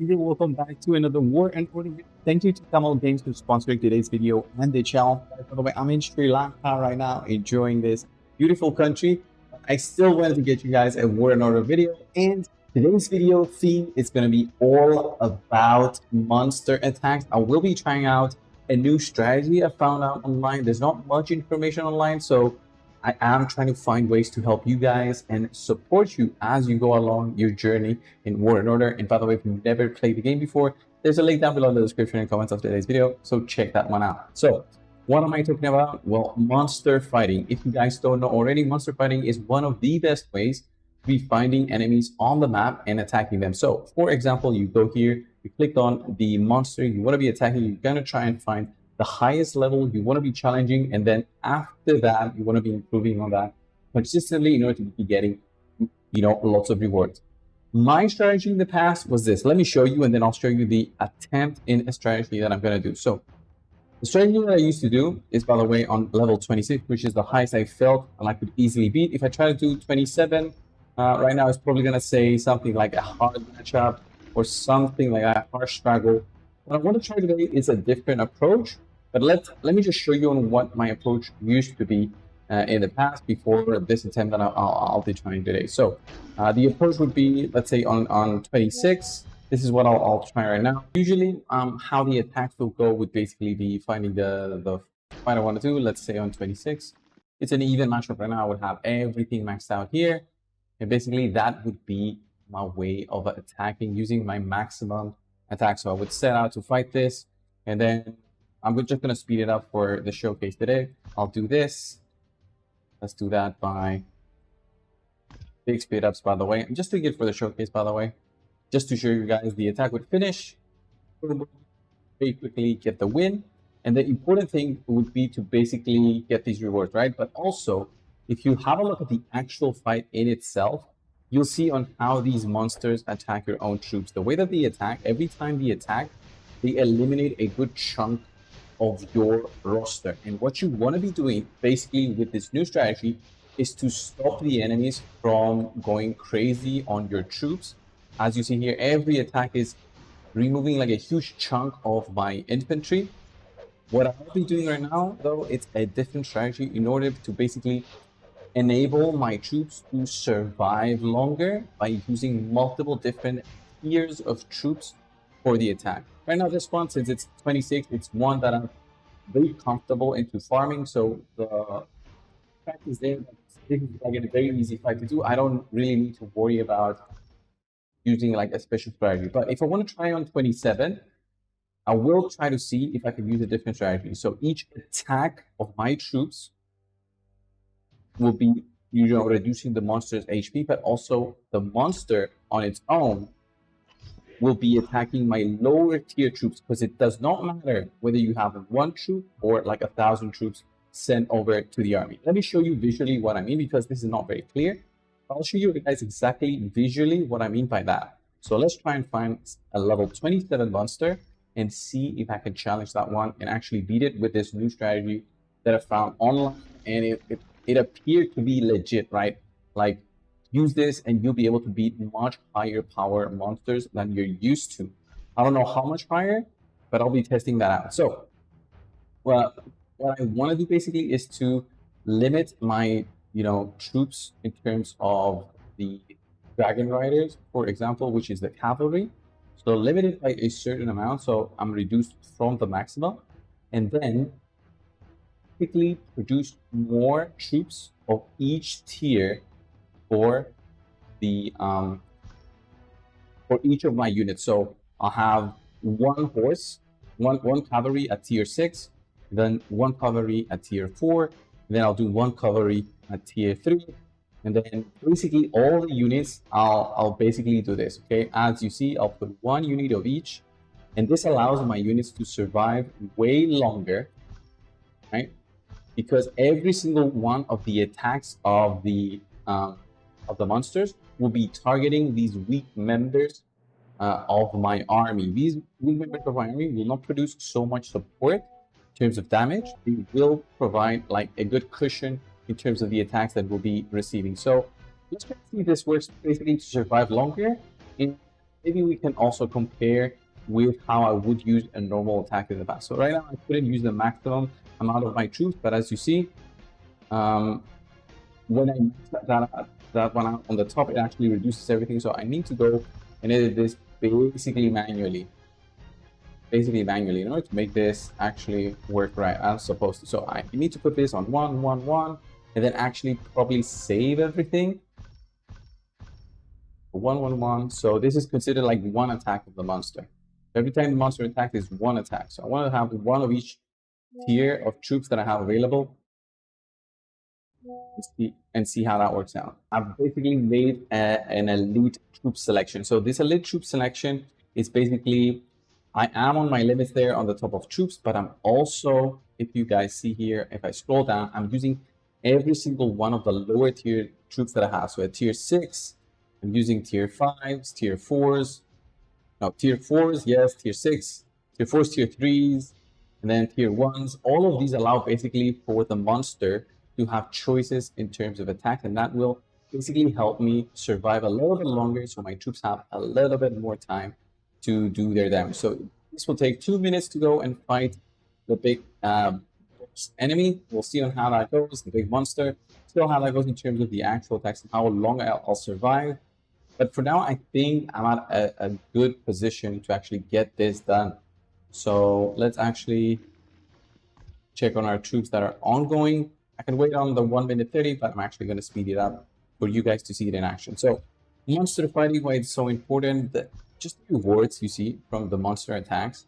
here. Welcome back to another War and Order video. Thank you to Kamal Games for sponsoring today's video and the channel. By the way, I'm in Sri Lanka right now, enjoying this beautiful country. I still wanted to get you guys a War and Order video, and today's video theme is going to be all about monster attacks. I will be trying out a new strategy I found out online. There's not much information online, so I am trying to find ways to help you guys and support you as you go along your journey in War and Order. And by the way, if you've never played the game before, there's a link down below in the description and comments of today's video, so check that one out. So what am I talking about? Well, monster fighting. If you guys don't know already, monster fighting is one of the best ways to be finding enemies on the map and attacking them. So for example, you go here, you click on the monster you want to be attacking, you're going to try and find the highest level you want to be challenging, and then after that you want to be improving on that consistently in order to be getting lots of rewards. My strategy in the past was this. Let me show you, and then I'll show you the attempt in a strategy that I'm going to do. So the strategy that I used to do is, by the way, on level 26, which is the highest I felt and I could easily beat. If I try to do 27 right now, it's probably going to say something like a hard matchup or something like a harsh struggle. What I want to try today is a different approach. But let me just show you on what my approach used to be in the past before this attempt that I'll be trying today. So the approach would be, let's say on 26, this is what I'll try right now. Usually how the attacks will go would basically be finding the fight I want to do. Let's say on 26, it's an even matchup right now. I would have everything maxed out here. And basically that would be my way of attacking using my maximum attack. So I would set out to fight this, and then I'm just going to speed it up for the showcase today. I'll do this. Let's do that by big speed ups, by the way. I'm just doing it for the showcase, by the way, just to show you guys the attack would finish. Very quickly get the win. And the important thing would be to basically get these rewards, right? But also, if you have a look at the actual fight in itself, you'll see on how these monsters attack your own troops. The way that they attack, every time they attack, they eliminate a good chunk of your roster. And what you want to be doing basically with this new strategy is to stop the enemies from going crazy on your troops. As you see here, every attack is removing like a huge chunk of my infantry. What I'll be doing right now, though, it's a different strategy in order to basically enable my troops to survive longer by using multiple different tiers of troops for the attack. Right now, this one, since it's 26, it's one that I'm very comfortable into farming. So the fact is there that this is like a very easy fight to do. I don't really need to worry about using like a special strategy. But if I want to try on 27, I will try to see if I can use a different strategy. So each attack of my troops will be reducing the monster's HP, but also the monster on its own will be attacking my lower tier troops, because it does not matter whether you have one troop or like 1,000 troops sent over to the army. Let me show you visually what I mean, because this is not very clear. I'll show you guys exactly visually what I mean by that. So let's try and find a level 27 monster and see if I can challenge that one and actually beat it with this new strategy that I found online. And it appeared to be legit, right? Like, use this and you'll be able to beat much higher power monsters than you're used to. I don't know how much higher, but I'll be testing that out. So, well, what I want to do basically is to limit my, troops in terms of the dragon riders, for example, which is the cavalry. So limit it by a certain amount, so I'm reduced from the maximum, and then quickly produce more troops of each tier for the for each of my units. So I'll have one horse, one cavalry at tier 6, then one cavalry at tier 4, then I'll do one cavalry at tier 3, and then basically all the units I'll basically do this. Okay, as you see, I'll put one unit of each, and this allows my units to survive way longer, right? Because every single one of the attacks of the monsters will be targeting these weak members of my army. These weak members of my army will not produce so much support in terms of damage. They will provide like a good cushion in terms of the attacks that we'll be receiving. So let's try to see if this works basically to survive longer. And maybe we can also compare with how I would use a normal attack in the past. So right now I couldn't use the maximum amount of my troops, but as you see, when I max that one out on the top, it actually reduces everything. So I need to go and edit this basically manually in order to make this actually work right as supposed to. So I need to put this on 1, 1, 1, and then actually probably save everything. 1, 1, 1. So this is considered like one attack of the monster. Every time the monster attack is one attack. So I want to have one of each tier of troops that I have available and see how that works out. I've basically made an elite troop selection. So this elite troop selection is basically, I am on my limits there on the top of troops, but I'm also, if you guys see here, if I scroll down, I'm using every single one of the lower tier troops that I have. So at tier 6, I'm using tier 5s, tier 4s, no, tier 4s, yes, tier 6, tier 4s, tier 3s, and then tier 1s. All of these allow basically for the monster to have choices in terms of attack, and that will basically help me survive a little bit longer so my troops have a little bit more time to do their damage. So this will take 2 minutes to go and fight the big enemy. We'll see on how that goes, the big monster. Still how that goes in terms of the actual attacks and how long I'll survive. But for now, I think I'm at a good position to actually get this done. So let's actually check on our troops that are ongoing. I can wait on the 1 minute 30, but I'm actually going to speed it up for you guys to see it in action. So monster fighting, why it's so important, that just the rewards you see from the monster attacks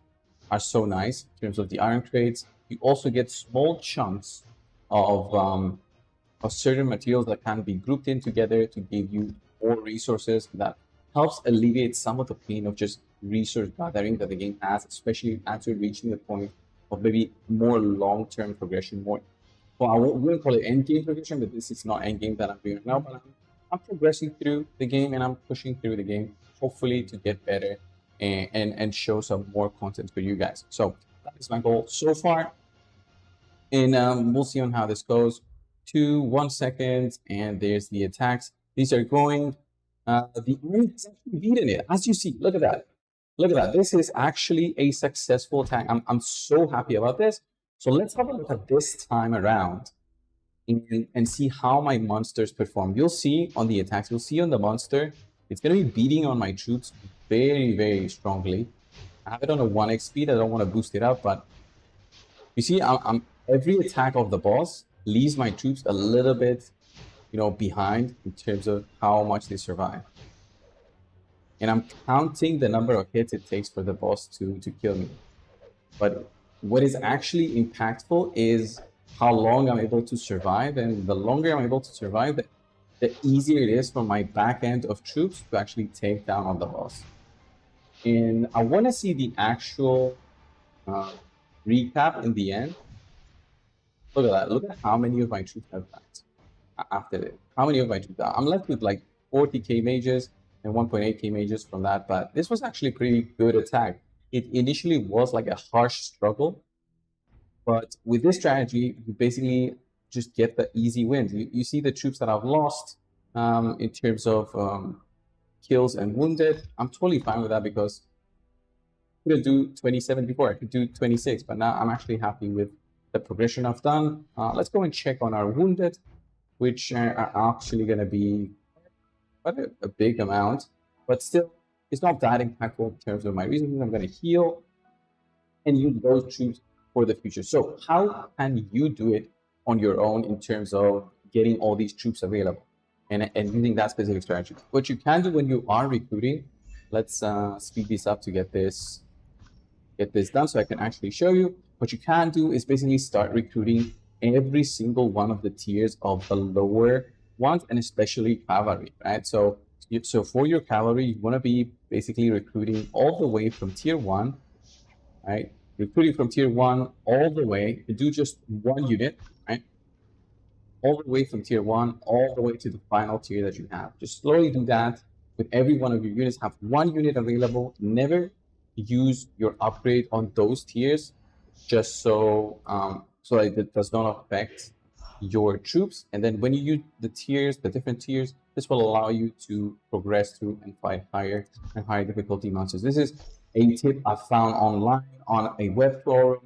are so nice in terms of the iron crates. You also get small chunks of certain materials that can be grouped in together to give you more resources. That helps alleviate some of the pain of just resource gathering that the game has, especially after reaching the point of maybe more long-term progression, more, well, I wouldn't call it end game progression, but this is not end game that I'm doing right now, but I'm progressing through the game and I'm pushing through the game, hopefully to get better and show some more content for you guys. So that is my goal so far. And we'll see on how this goes. 2, 1 second, and there's the attacks. These are going. The enemy has actually beaten it. As you see, look at that. Look at that. This is actually a successful attack. I'm so happy about this. So let's have a look at this time around and see how my monsters perform. You'll see on the attacks, you'll see on the monster, it's going to be beating on my troops very, very strongly. I have it on a 1x speed. I don't want to boost it up, but you see, every attack of the boss leaves my troops a little bit, behind in terms of how much they survive. And I'm counting the number of hits it takes for the boss to kill me. But what is actually impactful is how long I'm able to survive. And the longer I'm able to survive, the easier it is for my back end of troops to actually take down on the boss. And I want to see the actual recap in the end. Look at that. Look at how many of my troops have died after it. How many of my troops are? I'm left with like 40k mages and 1.8k mages from that, but this was actually a pretty good attack. It initially was like a harsh struggle, but with this strategy, you basically just get the easy wins. You see the troops that I've lost in terms of kills and wounded. I'm totally fine with that because I could do 27 before. I could do 26, but now I'm actually happy with the progression I've done. Let's go and check on our wounded, which are actually going to be quite a big amount, but still, it's not that impactful in terms of my reasons. I'm going to heal and use those troops for the future. So how can you do it on your own in terms of getting all these troops available and using that specific strategy? What you can do when you are recruiting, let's speed this up to get this done so I can actually show you. What you can do is basically start recruiting every single one of the tiers of the lower ones, and especially cavalry, right? So for your cavalry, you want to be basically recruiting all the way from tier 1, right? Recruiting from tier 1 all the way to do just one unit, right? All the way from tier 1 all the way to the final tier that you have. Just slowly do that with every one of your units. Have one unit available. Never use your upgrade on those tiers, just so so that it does not affect your troops. And then when you use the tiers, the different tiers, this will allow you to progress through and fight higher and higher difficulty monsters. This is a tip I found online on a web forum.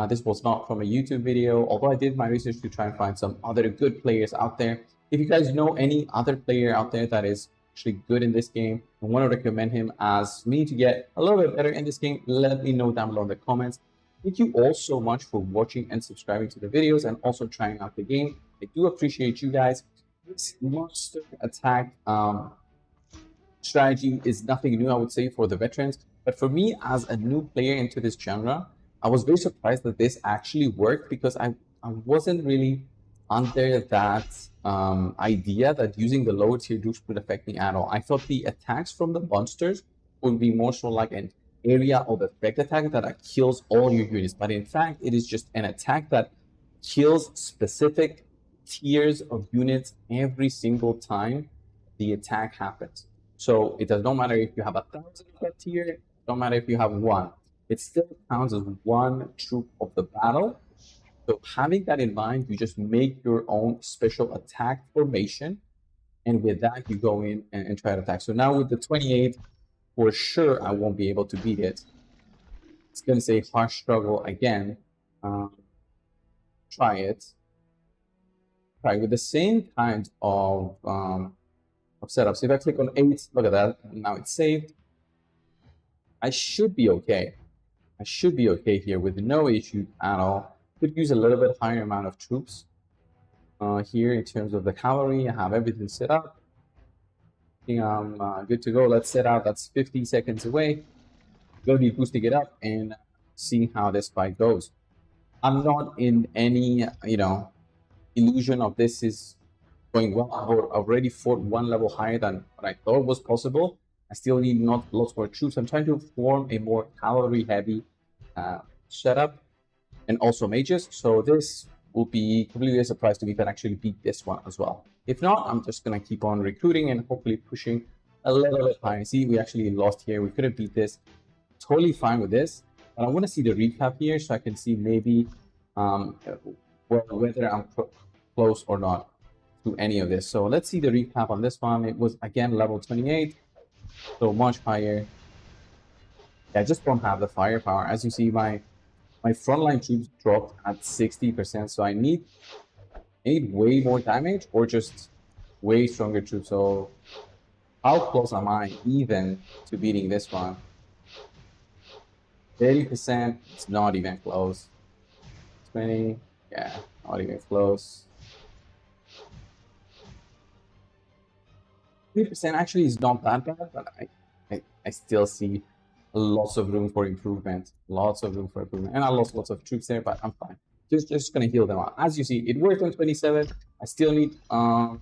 This was not from a YouTube video, although I did my research to try and find some other good players out there. If you guys know any other player out there that is actually good in this game and want to recommend him as me to get a little bit better in this game, let me know down below in the comments. Thank you all so much for watching and subscribing to the videos and also trying out the game. I do appreciate you guys. This monster attack strategy is nothing new, I would say, for the veterans. But for me, as a new player into this genre, I was very surprised that this actually worked, because I wasn't really under that idea that using the lower tier dukes would affect me at all. I thought the attacks from the monsters would be more so like an area of effect attack that kills all your units, but in fact it is just an attack that kills specific tiers of units every single time the attack happens. So it does not matter if you have 1,000 of that tier, don't matter if you have one, it still counts as one troop of the battle. So having that in mind, you just make your own special attack formation, and with that you go in and try to attack. So now with the 28, for sure I won't be able to beat it. It's going to say harsh struggle again. Try it. Try with the same kind of setup. So if I click on 8, look at that, now it's saved. I should be okay. I should be okay here with no issue at all. Could use a little bit higher amount of troops here in terms of the cavalry. I have everything set up. I think I'm good to go. Let's set out. That's 50 seconds away. Go be boosting it up and see how this fight goes. I'm not in any, illusion of this is going well. I've already fought one level higher than what I thought was possible. I still need not lots more troops. I'm trying to form a more cavalry heavy setup and also mages. So this will be completely a surprise to me if I actually beat this one as well. If not, I'm just going to keep on recruiting and hopefully pushing a little bit higher. See, we actually lost here. We couldn't beat this. Totally fine with this. But I want to see the recap here so I can see maybe whether I'm close or not to any of this. So let's see the recap on this one. It was, again, level 28. So much higher. Yeah, I just don't have the firepower. As you see, my frontline troops dropped at 60%. So I need way more damage or just way stronger troops. So how close am I even to beating this one? 30%, it's not even close. 20, yeah, not even close. 3% actually is not that bad, but I still see lots of room for improvement. Lots of room for improvement. And I lost lots of troops there, but I'm fine. Just gonna heal them out. As you see, it worked on 27. I still need a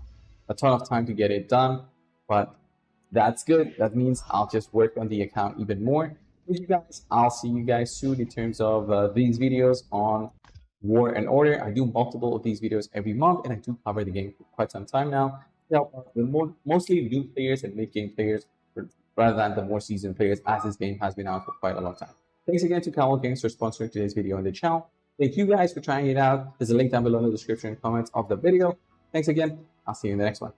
ton of time to get it done, but that's good. That means I'll just work on the account even more. With you guys, I'll see you guys soon in terms of these videos on War and Order. I do multiple of these videos every month, and I do cover the game for quite some time now. With mostly new players and mid-game players rather than the more seasoned players, as this game has been out for quite a long time. Thanks again to Camel Games for sponsoring today's video on the channel. Thank you guys for trying it out. There's a link down below in the description and comments of the video. Thanks again. I'll see you in the next one.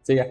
See ya.